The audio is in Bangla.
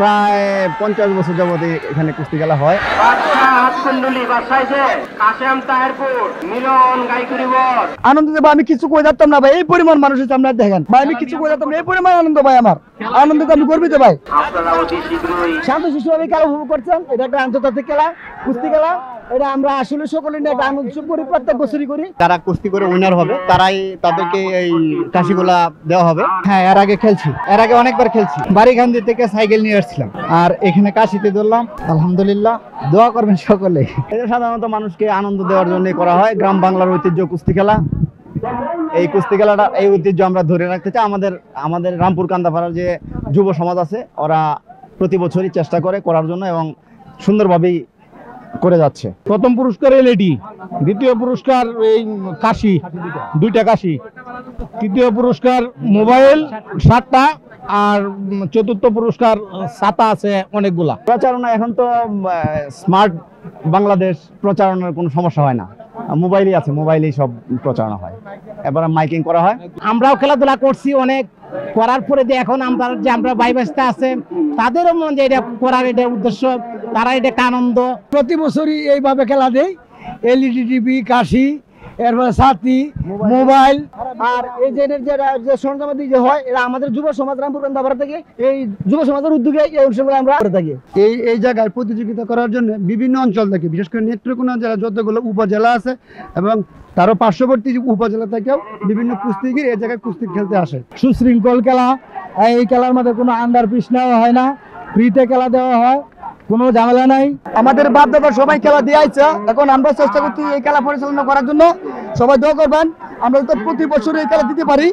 প্রায় 50 বছর যাবত এখানে কুস্তি খেলা হয়। আনন্দ দেব আমি কিছু কই যাতাম না ভাই, এই পরিমাণ মানুষ হচ্ছে আপনারা দেখেন ভাই, আমি কিছু কই যাতাম না, এই পরিমাণ আনন্দ ভাই, আমার আনন্দতে আমি গর্বিত ভাই। শান্ত শিশুভাবে খেলা উপভোগ করছেন, এটা একটা আন্তর্জাতিক খেলা, কুস্তি খেলা, এটা আমরা আসলে সকলে নিয়ে একটা আনন্দ করি, প্রত্যেক বছরই করি। যারা কুস্তি করে উইনার হবে তারাই তাদেরকে এই কাশিগুলা দেওয়া হবে। হ্যাঁ, এর আগে খেলছি, এর আগে অনেকবার খেলছি। বাড়িখান্দি থেকে সাইকেল নিয়ে আসছিলাম আর এখানে কাশিতে ধরলাম। আলহামদুলিল্লাহ, দোয়া করবেন সকলে। এটা সাধারণত মানুষকে আনন্দ দেওয়ার জন্য করা হয়। গ্রাম বাংলার ঐতিহ্য কুস্তি খেলা, এই কুস্তি খেলাটা, এই ঐতিহ্য আমরা ধরে রাখতে চাই। আমাদের রামপুর কান্দাপাড়ার যে যুব সমাজ আছে, ওরা প্রতি বছরই চেষ্টা করে করার জন্য এবং সুন্দরভাবেই করে যাচ্ছে। প্রথম পুরস্কার এলইডি, দ্বিতীয় পুরস্কার এই কাশি, 2টা কাশি, তৃতীয় পুরস্কার মোবাইল 7টা, আর চতুর্থ পুরস্কার ছাতা আছে অনেকগুলা। প্রচারণা এখন তো স্মার্ট বাংলাদেশ, প্রচারণার কোনো সমস্যা হয় না, মোবাইলই আছে, মোবাইলেই সব প্রচারণা হয়, এবার মাইকিং করা হয়। আমরাও খেলাধুলা করছি অনেক, করার পরে যে এখন আমরা ভাই বাস্তা আছে তাদেরও মন যে এটা করার, এটা উদ্দেশ্য, তারা এটা আনন্দ। প্রতি বছরই এইভাবে খেলা দেয়, এলইডি টিভি, কাশি, এরপরে ছাতি, মোবাইল, আর এই যে সরঞ্জামাদি যে হয়, এরা আমাদের যুব সমাজ রামপুর কান্দাপাড়া থেকে, এই যুব সমাজের উদ্যোগে এই অনুষ্ঠানগুলো আমরা করে থাকি। এই জায়গায় প্রতিযোগিতা করার জন্য বিভিন্ন অঞ্চল থেকে, বিশেষ করে নেত্রকোনা জেলা যতগুলো উপজেলা আছে এবং তারও পার্শ্ববর্তী উপজেলা থেকেও বিভিন্ন কুস্তিগির এই জায়গায় কুস্তি খেলতে আসে। সুশৃঙ্খল খেলা, এই খেলার মধ্যে কোনো আন্ডার পিস নেওয়া হয় না, ফ্রিতে খেলা দেওয়া হয়, কোনো ঝামেলা নাই। আমাদের বাপ দাদা সবাই খেলা দিয়ে আইছে, এখন আমরা চেষ্টা করছি এই খেলা পরিচালনা করার জন্য। সবাই দোয়া করবেন, আমরা তো প্রতি বছর এই খেলা দিতে পারি।